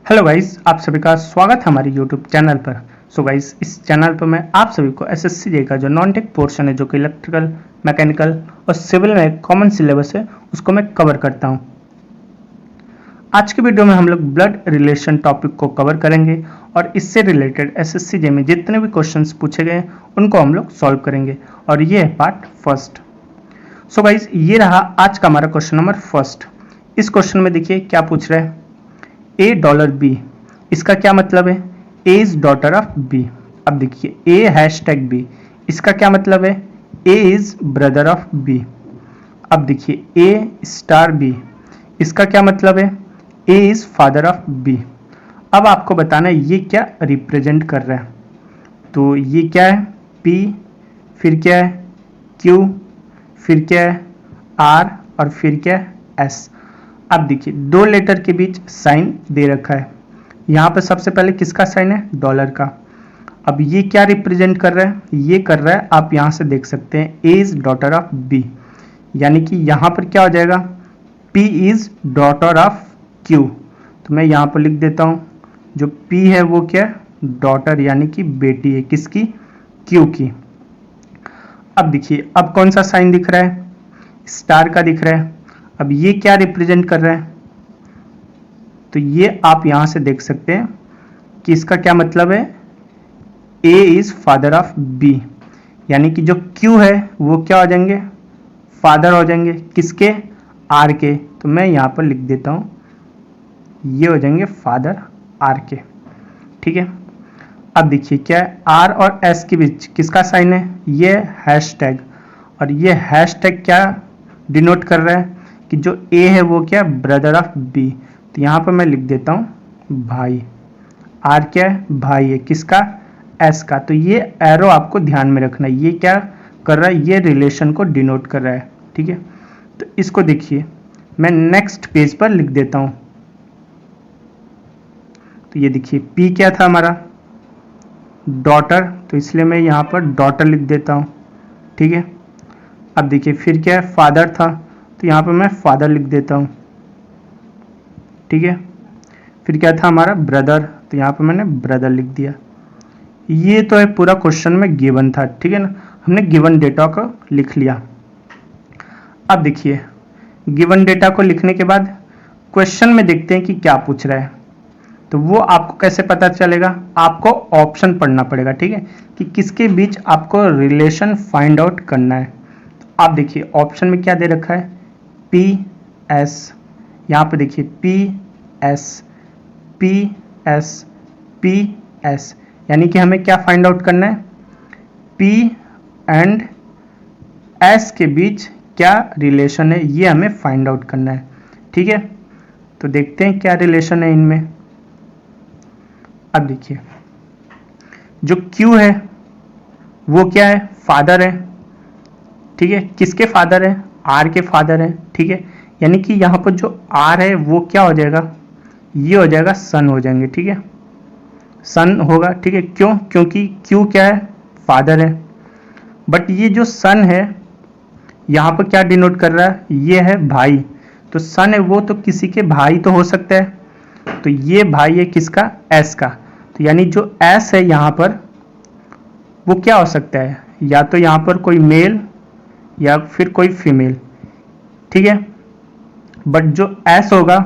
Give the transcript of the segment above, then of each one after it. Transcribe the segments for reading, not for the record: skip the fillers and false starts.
Hello guys, आप सभी का स्वागत है हमारे यूट्यूब चैनल पर। सो गाइस, इस चैनल पर मैं आप सभी को एसएससी जे का जो नॉन टेक पोर्शन है, जो कि इलेक्ट्रिकल, मैकेनिकल और सिविल में कॉमन सिलेबस है, उसको मैं कवर करता हूं। आज के वीडियो में हम लोग ब्लड रिलेशन टॉपिक को कवर करेंगे और इससे रिलेटेड एसएससी जे में जितने भी क्वेश्चंस पूछे गए उनको हम लोग सॉल्व करेंगे, और ये है पार्ट फर्स्ट। सो गाइस, ये रहा आज का हमारा क्वेश्चन नंबर फर्स्ट। इस क्वेश्चन में देखिए क्या पूछ रहा है, ए डॉलर बी, इसका क्या मतलब है, A is daughter of B. अब देखिए ए हैशटैग बी, इसका क्या मतलब है, A is brother of B. अब देखिए ए स्टार बी, इसका क्या मतलब है, A is father of B. अब आपको बताना है ये क्या रिप्रेजेंट कर रहा है। तो ये क्या है, पी, फिर क्या है क्यू, फिर क्या है आर, और फिर क्या है एस। अब देखिए दो लेटर के बीच साइन दे रखा है। यहाँ पर सबसे पहले किसका साइन है, डॉलर का। अब ये क्या रिप्रेजेंट कर रहा है, ये कर रहा है, आप यहाँ से देख सकते हैं, ए इज डॉटर ऑफ बी, यानी कि यहाँ पर क्या हो जाएगा, P is daughter of Q. तो मैं यहाँ पर लिख देता हूँ, जो पी है वो क्या है, डॉटर यानी कि बेटी है, किसकी, क्यू की। अब देखिए अब कौन सा साइन दिख रहा है, स्टार का दिख रहा है। अब ये क्या रिप्रेजेंट कर रहा है, तो ये आप यहां से देख सकते हैं कि इसका क्या मतलब है, A is father of B, यानी कि जो क्यू है वो क्या हो जाएंगे, फादर हो जाएंगे, किसके, आर के। तो मैं यहां पर लिख देता हूं, ये हो जाएंगे फादर आर के, ठीक है। अब देखिए क्या है, आर और एस के बीच किसका साइन है, ये हैशटैग, और ये हैशटैग क्या डिनोट कर रहा है कि जो ए है वो क्या, ब्रदर ऑफ बी। तो यहाँ पर मैं लिख देता हूँ भाई, आर क्या है, भाई है, किसका, एस का। तो ये एरो आपको ध्यान में रखना है, ये क्या कर रहा है, ये रिलेशन को डिनोट कर रहा है, ठीक है। तो इसको देखिए मैं नेक्स्ट पेज पर लिख देता हूँ। तो ये देखिए पी क्या था हमारा, डॉटर, तो इसलिए मैं यहाँ पर डॉटर लिख देता हूँ, ठीक है। अब देखिए फिर क्या है, फादर था, तो यहाँ पर मैं फादर लिख देता हूँ, ठीक है। फिर क्या था हमारा, ब्रदर, तो यहाँ पर मैंने ब्रदर लिख दिया। ये तो है पूरा क्वेश्चन में गिवन था, ठीक है ना, हमने गिवन डेटा को लिख लिया। अब देखिए गिवन डेटा को लिखने के बाद क्वेश्चन में देखते हैं कि क्या पूछ रहा है। तो वो आपको कैसे पता चलेगा, आपको ऑप्शन पढ़ना पड़ेगा, ठीक है, कि किसके बीच आपको रिलेशन फाइंड आउट करना है। तो आप देखिए ऑप्शन में क्या दे रखा है, पी एस, यहाँ पे देखिए P S, P S, P S, यानी कि हमें क्या फाइंड आउट करना है, पी एंड एस के बीच क्या रिलेशन है, ये हमें फाइंड आउट करना है, ठीक है। तो देखते हैं क्या रिलेशन है इनमें। अब देखिए जो Q है वो क्या है, फादर है, ठीक है, किसके फादर है, R के फादर है, ठीक है। यानी कि यहाँ पर जो R है वो क्या हो जाएगा, ये हो जाएगा सन हो जाएंगे, ठीक है, सन होगा, ठीक है। क्यों, क्योंकि Q क्या है, फादर है। बट ये जो सन है यहाँ पर क्या डिनोट कर रहा है, ये है भाई। तो सन है वो तो किसी के भाई तो हो सकता है, तो ये भाई है किसका, एस का। तो यानी जो एस है यहाँ पर वो क्या हो सकता है, या तो यहाँ पर कोई मेल या फिर कोई फीमेल, ठीक है। बट जो एस होगा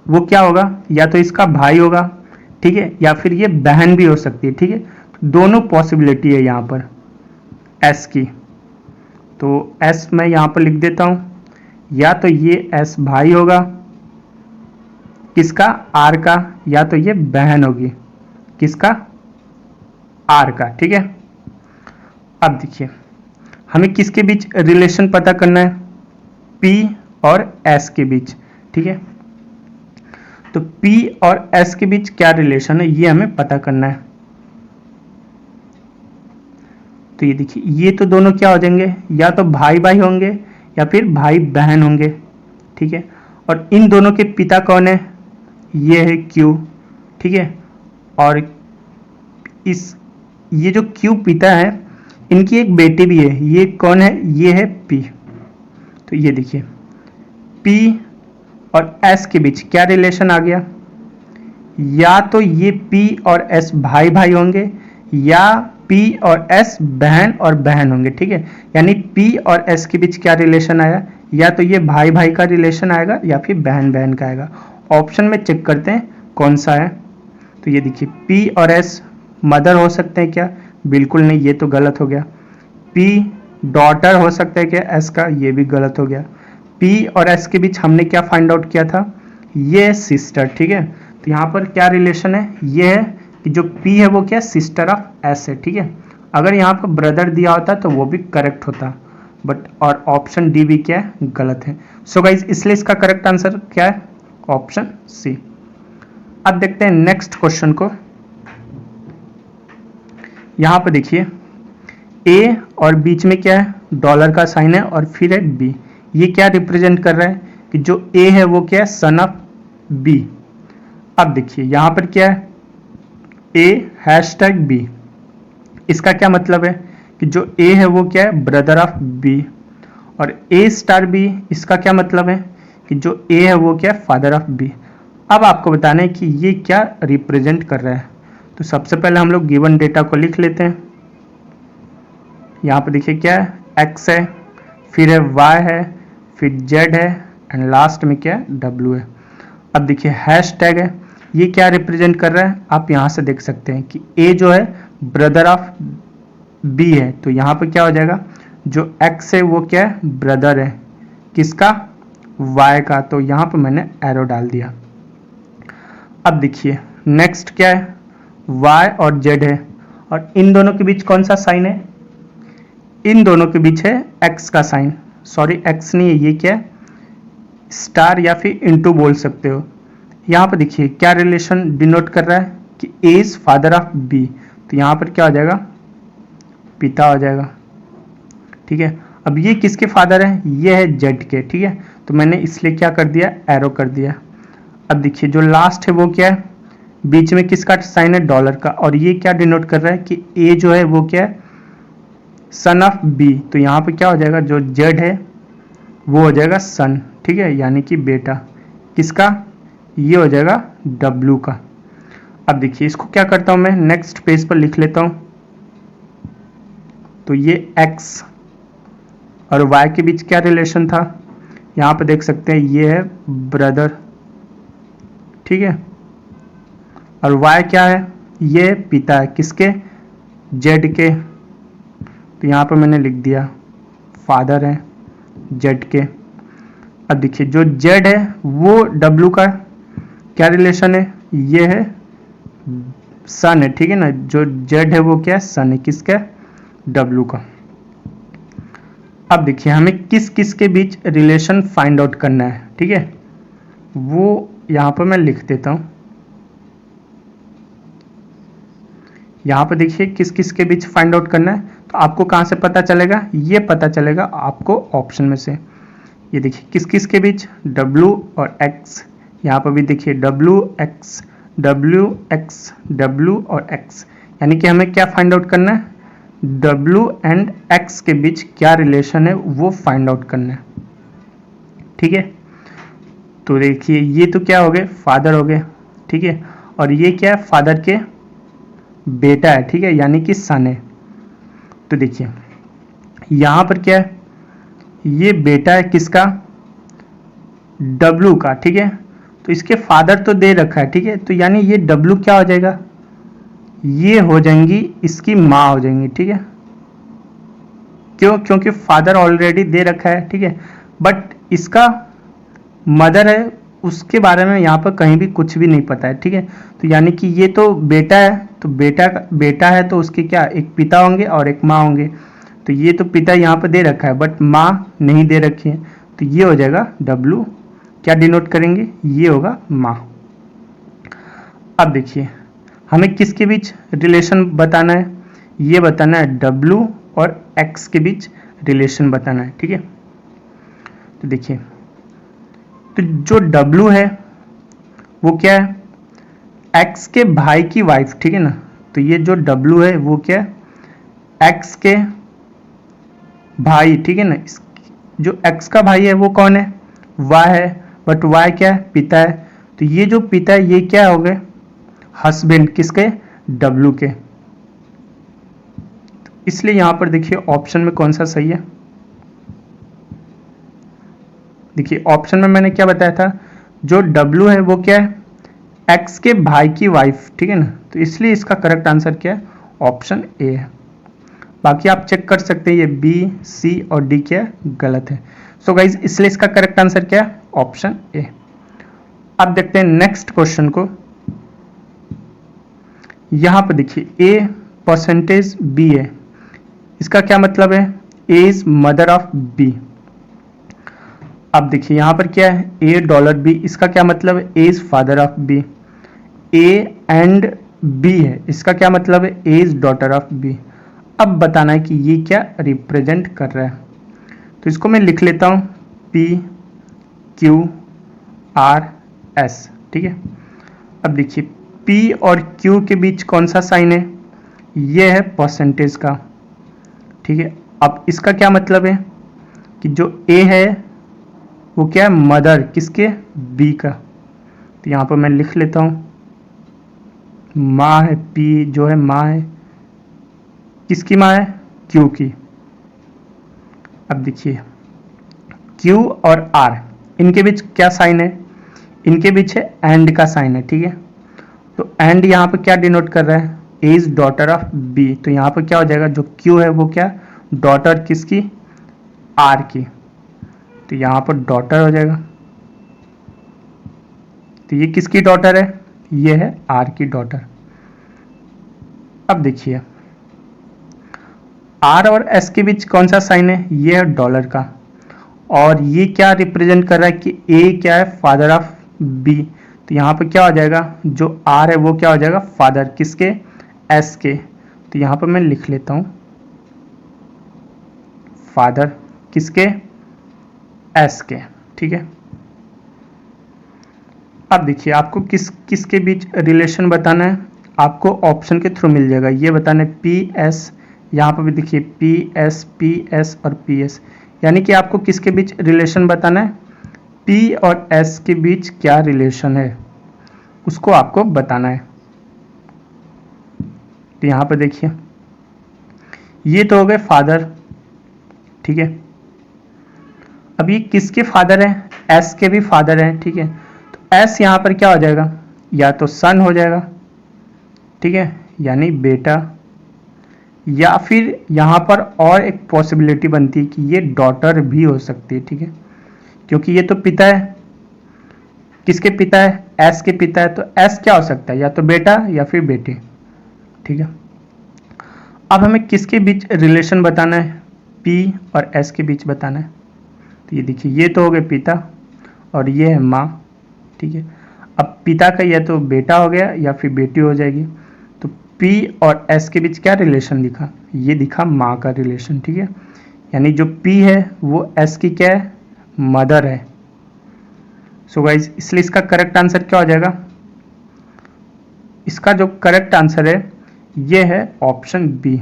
वो क्या होगा, या तो इसका भाई होगा, ठीक है, या फिर ये बहन भी हो सकती है, ठीक है। दोनों पॉसिबिलिटी है यहाँ पर एस की। तो एस मैं यहाँ पर लिख देता हूँ, या तो ये एस भाई होगा किसका, आर का, या तो ये बहन होगी किसका, आर का, ठीक है। अब देखिए हमें किसके बीच रिलेशन पता करना है, पी और एस के बीच, ठीक है। तो पी और एस के बीच क्या रिलेशन है ये हमें पता करना है। तो ये देखिए ये तो दोनों क्या हो जाएंगे, या तो भाई भाई होंगे या फिर भाई बहन होंगे, ठीक है। और इन दोनों के पिता कौन है, ये है क्यू, ठीक है। और इस ये जो क्यू पिता है इनकी एक बेटी भी है, ये कौन है, ये है पी। तो ये देखिए पी और एस के बीच क्या रिलेशन आ गया, या तो ये P और S भाई भाई होंगे या P और S बहन और बहन होंगे, ठीक है। यानी P और S के बीच क्या रिलेशन आया, या तो ये भाई भाई का रिलेशन आएगा या फिर बहन बहन का आएगा। ऑप्शन में चेक करते हैं कौन सा है। तो ये देखिए P और S मदर हो सकते हैं क्या, बिल्कुल नहीं, ये तो गलत हो गया। P डॉटर हो सकता है क्या S का, ये भी गलत हो गया। P और S के बीच हमने क्या फाइंड आउट किया था, ये सिस्टर, ठीक है। तो यहाँ पर क्या रिलेशन है, ये है कि जो P है वो क्या सिस्टर ऑफ S है, ठीक है। अगर यहाँ पर ब्रदर दिया होता तो वो भी करेक्ट होता, बट और ऑप्शन डी भी क्या है, गलत है। सो गाइज इसलिए इसका करेक्ट आंसर क्या है, ऑप्शन सी। अब देखते हैं नेक्स्ट क्वेश्चन को। यहाँ पर देखिए A और बीच में क्या है, डॉलर का साइन है और फिर है B। ये क्या रिप्रेजेंट कर रहा है कि जो A है वो क्या है, सन ऑफ B। अब देखिए यहाँ पर क्या है, A#B। इसका क्या मतलब है कि जो A है वो क्या है, ब्रदर ऑफ B। और A*B इसका क्या मतलब है कि जो A है वो क्या है, फादर ऑफ B। अब आपको बताना है कि ये क्या रिप्रेजेंट कर रहा है। तो सबसे पहले हम लोग गिवन डेटा को लिख लेते हैं। यहाँ पे देखिए क्या है, X है, फिर है Y है, फिर Z है एंड लास्ट में क्या है, W है। अब देखिए हैशटैग है, ये क्या रिप्रेजेंट कर रहा है, आप यहाँ से देख सकते हैं कि A जो है ब्रदर ऑफ B है, तो यहाँ पे क्या हो जाएगा, जो X है वो क्या है, ब्रदर है किसका, Y का। तो यहाँ पे मैंने एरो डाल दिया। अब देखिए नेक्स्ट क्या है, Y और Z है और इन दोनों के बीच कौन सा साइन है, इन दोनों के बीच है X का साइन, सॉरी X नहीं है, ये क्या है, स्टार या फिर इनटू बोल सकते हो। यहाँ पर देखिए क्या रिलेशन डिनोट कर रहा है कि A is father of B। तो यहाँ पर क्या हो जाएगा, पिता हो जाएगा, ठीक है। अब ये किसके फादर है, ये है Z के, ठीक है। तो मैंने इसलिए क्या कर दिया, एरो कर दिया। अब देखिए जो लास्ट है वो क्या है, बीच में किसका साइन है, डॉलर का, और ये क्या डिनोट कर रहा है कि A जो है वो क्या है, सन ऑफ B। तो यहाँ पे क्या हो जाएगा, जो Z है वो हो जाएगा सन, ठीक है, यानी कि बेटा किसका, ये हो जाएगा W का। अब देखिए इसको क्या करता हूं मैं, नेक्स्ट पेज पर लिख लेता हूं। तो ये X और Y के बीच क्या रिलेशन था, यहाँ पे देख सकते हैं, ये है ब्रदर, ठीक है, और Y क्या है, ये पिता है किसके, Z के। तो यहाँ पर मैंने लिख दिया फादर है Z के। अब देखिए जो Z है वो W का क्या रिलेशन है, ये है सन है, ठीक है ना। जो Z है वो क्या है, सन है किसका, W का। अब देखिए हमें किस किस के बीच रिलेशन फाइंड आउट करना है, ठीक है, वो यहाँ पर मैं लिख देता हूँ। यहाँ पर देखिए किस किस के बीच फाइंड आउट करना है, तो आपको कहाँ से पता चलेगा, ये पता चलेगा आपको ऑप्शन में से। ये देखिए किस किस के बीच, W और X। यहाँ पर भी देखिए W X W X W और X, यानी कि हमें क्या फाइंड आउट करना है, W एंड X के बीच क्या रिलेशन है वो फाइंड आउट करना है, ठीक है। तो देखिए ये तो क्या हो गए, फादर हो गए, ठीक है, और ये क्या है, फादर के बेटा है, ठीक है, यानी कि सन है। तो देखिए यहाँ पर क्या है, ये बेटा है किसका, W का, ठीक है। तो इसके फादर तो दे रखा है, ठीक है, तो यानी ये W क्या हो जाएगा, ये हो जाएंगी इसकी माँ हो जाएंगी, ठीक है। क्यों, क्योंकि फादर ऑलरेडी दे रखा है, ठीक है, बट इसका मदर है उसके बारे में यहाँ पर कहीं भी कुछ भी नहीं पता है, ठीक है। तो यानी कि ये तो बेटा है, तो बेटा है तो उसके क्या, एक पिता होंगे और एक माँ होंगे। तो ये तो पिता यहाँ पर दे रखा है बट माँ नहीं दे रखी है, तो ये हो जाएगा W, क्या डिनोट करेंगे, ये होगा माँ। अब देखिए हमें किसके बीच रिलेशन बताना है, ये बताना है W और X के बीच रिलेशन बताना है, ठीक है। तो देखिए तो जो W है वो क्या है, X के भाई की वाइफ, ठीक है ना। तो ये जो W है वो क्या है, X के भाई, ठीक है ना। जो X का भाई है वो कौन है, Y है, बट Y क्या है, पिता है। तो ये जो पिता है ये क्या हो गए, हस्बैंड किसके, डब्लू के। इसलिए यहां पर देखिए ऑप्शन में कौन सा सही है। देखिए ऑप्शन में मैंने क्या बताया था, जो डब्लू है वो क्या है, एक्स के भाई की वाइफ, ठीक है ना, तो इसलिए इसका करेक्ट आंसर क्या है, ऑप्शन ए है। बाकी आप चेक कर सकते हैं ये बी, सी और डी क्या है, गलत है। सो गाइज इसलिए इसका करेक्ट आंसर क्या है, ऑप्शन ए। अब देखते हैं नेक्स्ट क्वेश्चन को। यहां पर देखिए ए परसेंटेज बी है, इसका क्या मतलब है, A is mother of B. अब देखिए यहां पर क्या है, ए डॉलर बी, इसका क्या मतलब है, A is father of B. A and B है, इसका क्या मतलब है, A is daughter of B. अब बताना है कि ये क्या रिप्रेजेंट कर रहा है, तो इसको मैं लिख लेता हूं पी क्यू आर एस, ठीक है। अब देखिए पी और क्यू के बीच कौन सा साइन है, ये है परसेंटेज का, ठीक है। अब इसका क्या मतलब है कि जो ए है वो क्या है, मदर किसके, बी का। तो यहां पर मैं लिख लेता हूं माँ है, पी जो है माँ है, किसकी माँ है, क्यू की। अब देखिए क्यू और आर इनके बीच क्या साइन है, इनके बीच है एंड का साइन है, ठीक है। तो एंड यहाँ पर क्या डिनोट कर रहा है, A is daughter of B, तो यहाँ पर क्या हो जाएगा, जो क्यू है वो क्या, डॉटर किसकी, आर की, तो यहाँ पर डॉटर हो जाएगा। तो ये किसकी डॉटर है, ये है आर की डॉटर। अब देखिए आर और एस के बीच कौन सा साइन है, ये है डॉलर का, और ये क्या रिप्रेजेंट कर रहा है कि ए क्या है, फादर ऑफ बी। तो यहाँ पर क्या हो जाएगा, जो आर है वो क्या हो जाएगा, फादर किसके, एस के। तो यहाँ पर मैं लिख लेता हूं फादर किसके, एस के, ठीक है। अब देखिए आपको किसके बीच रिलेशन बताना है, आपको ऑप्शन के थ्रू मिल जाएगा। ये बताना है पी एस, यहाँ पर भी देखिए पी एस और पी एस, यानी कि आपको किसके बीच रिलेशन बताना है, पी और एस के बीच क्या रिलेशन है उसको आपको बताना है। तो यहाँ पर देखिए ये तो हो गए फादर, ठीक है। अब ये किसके फादर है, एस के भी फादर है, ठीक है। तो एस यहाँ पर क्या हो जाएगा, या तो सन हो जाएगा, ठीक है, यानी बेटा, या फिर यहाँ पर और एक पॉसिबिलिटी बनती है कि ये डॉटर भी हो सकती है, ठीक है, क्योंकि ये तो पिता है, किसके पिता है, एस के पिता है, तो एस क्या हो सकता है, या तो बेटा या फिर बेटी, ठीक है। अब हमें किसके बीच रिलेशन बताना है, पी और एस के बीच बताना है। तो ये देखिए ये तो हो गए पिता और ये है माँ, ठीक है। अब पिता का या तो बेटा हो गया या फिर बेटी हो जाएगी। तो पी और एस के बीच क्या रिलेशन दिखा, ये दिखा माँ का रिलेशन, ठीक है। यानी जो पी है वो एस की क्या है, मदर है। सो गाइज इसलिए इसका करेक्ट आंसर क्या हो जाएगा, इसका जो करेक्ट आंसर है ये है option B,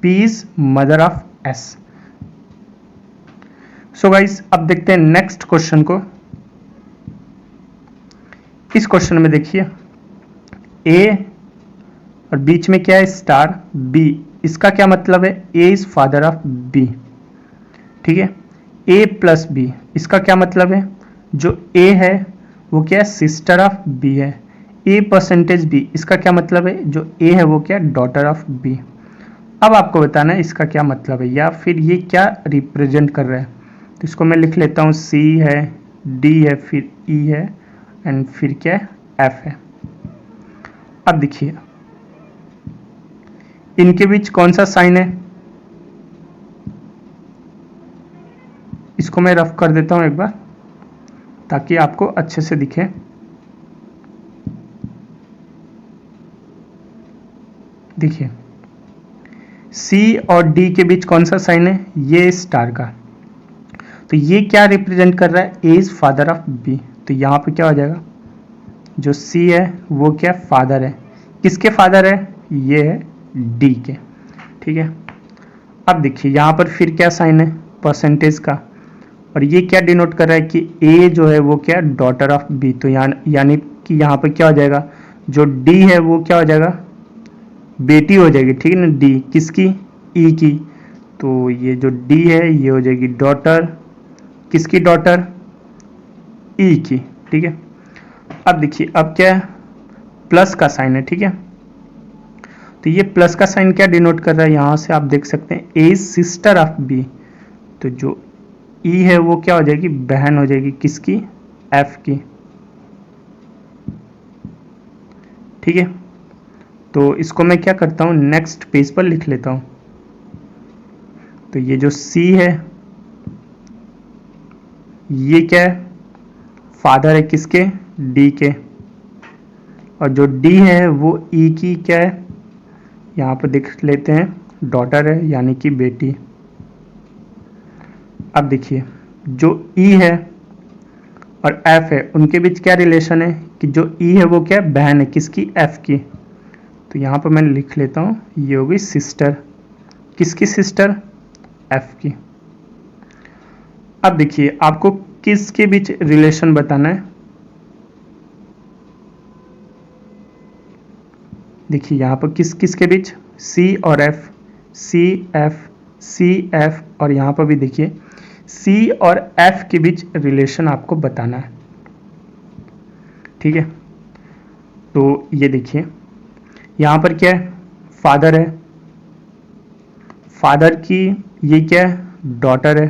P is mother of S. So guys अब देखते हैं नेक्स्ट क्वेश्चन को। इस क्वेश्चन में देखिए ए और बीच में क्या है, स्टार बी, इसका क्या मतलब है, A is father of B, ठीक है। ए प्लस बी, इसका क्या मतलब है, जो ए है वो क्या है, सिस्टर ऑफ बी है। ए परसेंटेज बी, इसका क्या मतलब है, जो ए है वो क्या, डॉटर ऑफ बी। अब आपको बताना है इसका क्या मतलब है, या फिर ये क्या रिप्रेजेंट कर रहा है। तो इसको मैं लिख लेता हूँ, सी है, डी है, फिर ई है एंड फिर क्या है, एफ है। अब देखिए इनके बीच कौन सा साइन है, इसको मैं रफ कर देता हूं एक बार ताकि आपको अच्छे से दिखे। देखिए सी और डी के बीच कौन सा साइन है, ये स्टार का। तो ये क्या रिप्रेजेंट कर रहा है, A is father of B. तो यहां पे क्या हो जाएगा, जो सी है वो क्या फादर है, किसके फादर है, ये है डी के, ठीक है। अब देखिए यहां पर फिर क्या साइन है, परसेंटेज का, और ये क्या डिनोट कर रहा है कि ए जो है वो क्या डॉटर ऑफ बी। तो यानी कि यहाँ पर क्या हो जाएगा, जो डी है वो क्या हो जाएगा, बेटी हो जाएगी, ठीक है ना। डी किसकी, ई की, तो ये जो डी है ये हो जाएगी डॉटर, किसकी डॉटर, ई की, ठीक है। अब देखिए अब क्या है, प्लस का साइन है, ठीक है। तो ये प्लस का साइन क्या डिनोट कर रहा है, यहां से आप देख सकते हैं ए सिस्टर ऑफ बी, तो जो ई है वो क्या हो जाएगी, बहन हो जाएगी, किसकी, एफ की, ठीक है। तो इसको मैं क्या करता हूं, नेक्स्ट पेज पर लिख लेता हूं। तो ये जो सी है ये क्या है, फादर है किसके, डी के, और जो डी है वो ई की क्या है, यहां पर देख लेते हैं डॉटर है, यानी कि बेटी। अब देखिए जो ई है और एफ है उनके बीच क्या रिलेशन है, कि जो ई है वो क्या है, बहन है, किसकी, एफ की। तो यहां पर मैं लिख लेता हूं ये होगी सिस्टर, किसकी सिस्टर, एफ की। अब देखिए आपको किसके बीच रिलेशन बताना है, देखिए यहां पर किस किस के बीच, सी और F, C F, C F, और यहां पर भी देखिए सी और एफ के बीच रिलेशन आपको बताना है, ठीक है। तो ये देखिए यहां पर क्या है, फादर है, फादर की ये क्या है, डॉटर है,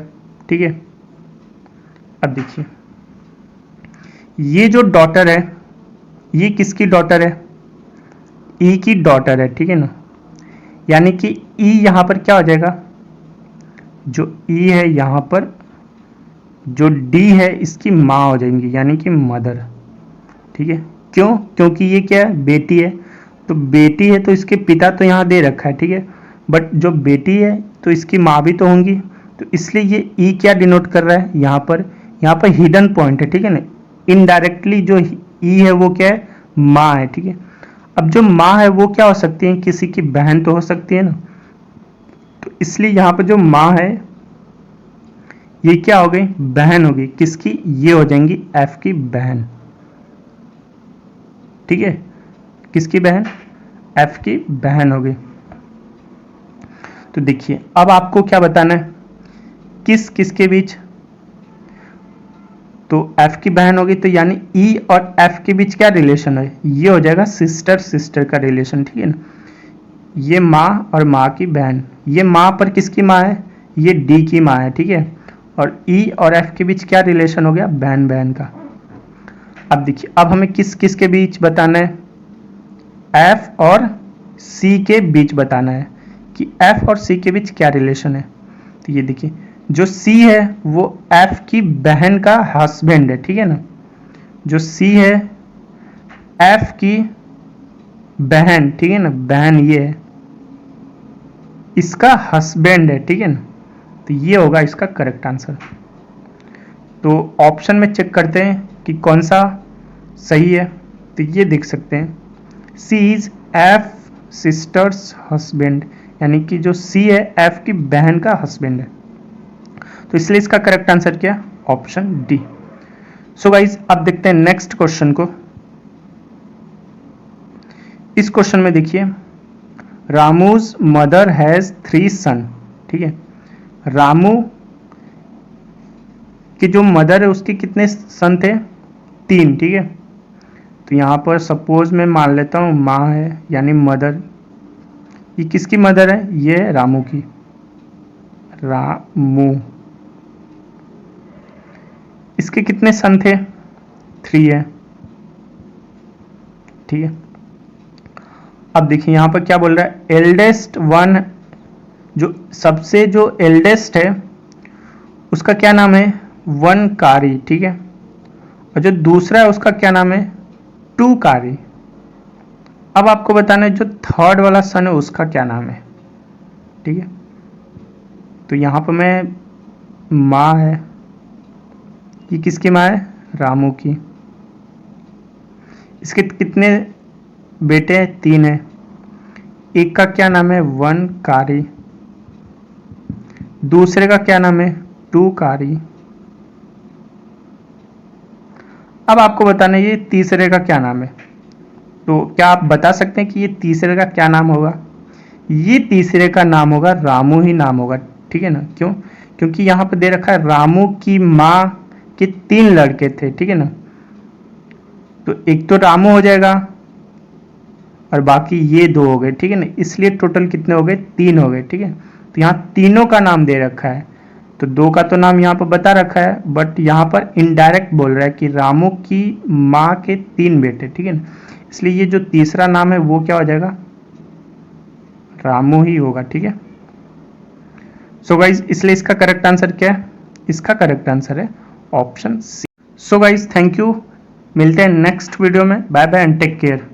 ठीक है। अब देखिए ये जो डॉटर है ये किसकी डॉटर है, ई की डॉटर है, ठीक है ना। यानी कि ई यहां पर क्या हो जाएगा, जो ई है यहां पर जो डी है इसकी माँ हो जाएंगी, यानी कि मदर, ठीक है। क्यों, क्योंकि ये क्या है, बेटी है, तो बेटी है तो इसके पिता तो यहाँ दे रखा है, ठीक है, बट जो बेटी है तो इसकी माँ भी तो होंगी, तो इसलिए ये ई क्या डिनोट कर रहा है, यहाँ पर हिडन पॉइंट है, ठीक है ना। इनडायरेक्टली जो ई है वो क्या है, माँ है, ठीक है। अब जो माँ है वो क्या हो सकती है, किसी की बहन तो हो सकती है ना, तो इसलिए यहाँ पर जो माँ है ये क्या हो गई, बहन होगी, किसकी, ये हो जाएंगी एफ की बहन, ठीक है, किसकी बहन, एफ की बहन हो गई। तो देखिए अब आपको क्या बताना है, किस किसके बीच, तो एफ की बहन होगी, तो यानी ई और एफ के बीच क्या रिलेशन है, ये हो जाएगा सिस्टर सिस्टर का रिलेशन, ठीक है ना। ये माँ और माँ की बहन, ये माँ पर किसकी माँ है, ये डी की माँ है, ठीक है। और ई और एफ के बीच क्या रिलेशन हो गया, बहन बहन का। अब देखिए अब हमें किस किस के बीच बताना है, एफ और सी के बीच बताना है कि एफ और सी के बीच क्या रिलेशन है। तो ये देखिए जो सी है वो एफ की बहन का हस्बैंड है, ठीक है ना। जो सी है एफ की बहन, ठीक है ना, बहन ये है, इसका हस्बैंड है, ठीक है ना। तो ये होगा इसका करेक्ट आंसर। तो ऑप्शन में चेक करते हैं कि कौन सा सही है। तो ये देख सकते हैं सी इज एफ सिस्टर्स हस्बैंड, यानी कि जो सी है एफ की बहन का हस्बैंड है, तो इसलिए इसका करेक्ट आंसर क्या, ऑप्शन डी। सो गाइज अब देखते हैं नेक्स्ट क्वेश्चन को। इस क्वेश्चन में देखिए रामूज मदर हैज 3 सन, ठीक है। रामू की जो मदर है उसके कितने सन थे, 3, ठीक है। तो यहां पर सपोज मैं मान लेता हूं माँ है यानी मदर, ये किसकी मदर है, ये रामू की, रामू, इसके कितने सन थे, 3 है, ठीक है। अब देखिए यहां पर क्या बोल रहा है, एल्डेस्ट वन, जो सबसे जो एल्डेस्ट है उसका क्या नाम है, वन कारी, ठीक है। और जो दूसरा है उसका क्या नाम है, 2 कारी। अब आपको बताना है जो थर्ड वाला सन है उसका क्या नाम है, ठीक है। तो यहां पर मैं माँ है, ये किसकी माँ है, रामू की, इसके कितने बेटे हैं, 3 है, एक का क्या नाम है, वन कारी, दूसरे का क्या नाम है, 2 कारी। अब आपको बताना है ये तीसरे का क्या नाम है, तो क्या आप बता सकते हैं कि ये तीसरे का क्या नाम होगा? ये तीसरे का नाम होगा रामू ही नाम होगा, ठीक है ना। क्यों? क्योंकि यहाँ पर दे रखा है रामू की माँ के 3 लड़के थे, ठीक है ना। तो एक तो रामू हो जाएगा और बाकी ये 2 हो गए, ठीक है ना। इसलिए टोटल कितने हो गए? 3 हो गए, ठीक है। तो यहाँ तीनों का नाम दे रखा है, तो 2 का तो नाम यहाँ पर बता रखा है, बट यहाँ पर इनडायरेक्ट बोल रहा है कि रामू की माँ के 3 बेटे, ठीक है ना। इसलिए ये जो तीसरा नाम है वो क्या हो जाएगा? रामू ही होगा, ठीक है। सो गाइज, इसलिए इसका करेक्ट आंसर क्या है? इसका करेक्ट आंसर है option C. So guys, thank you. मिलते हैं नेक्स्ट वीडियो में। Bye bye and take care.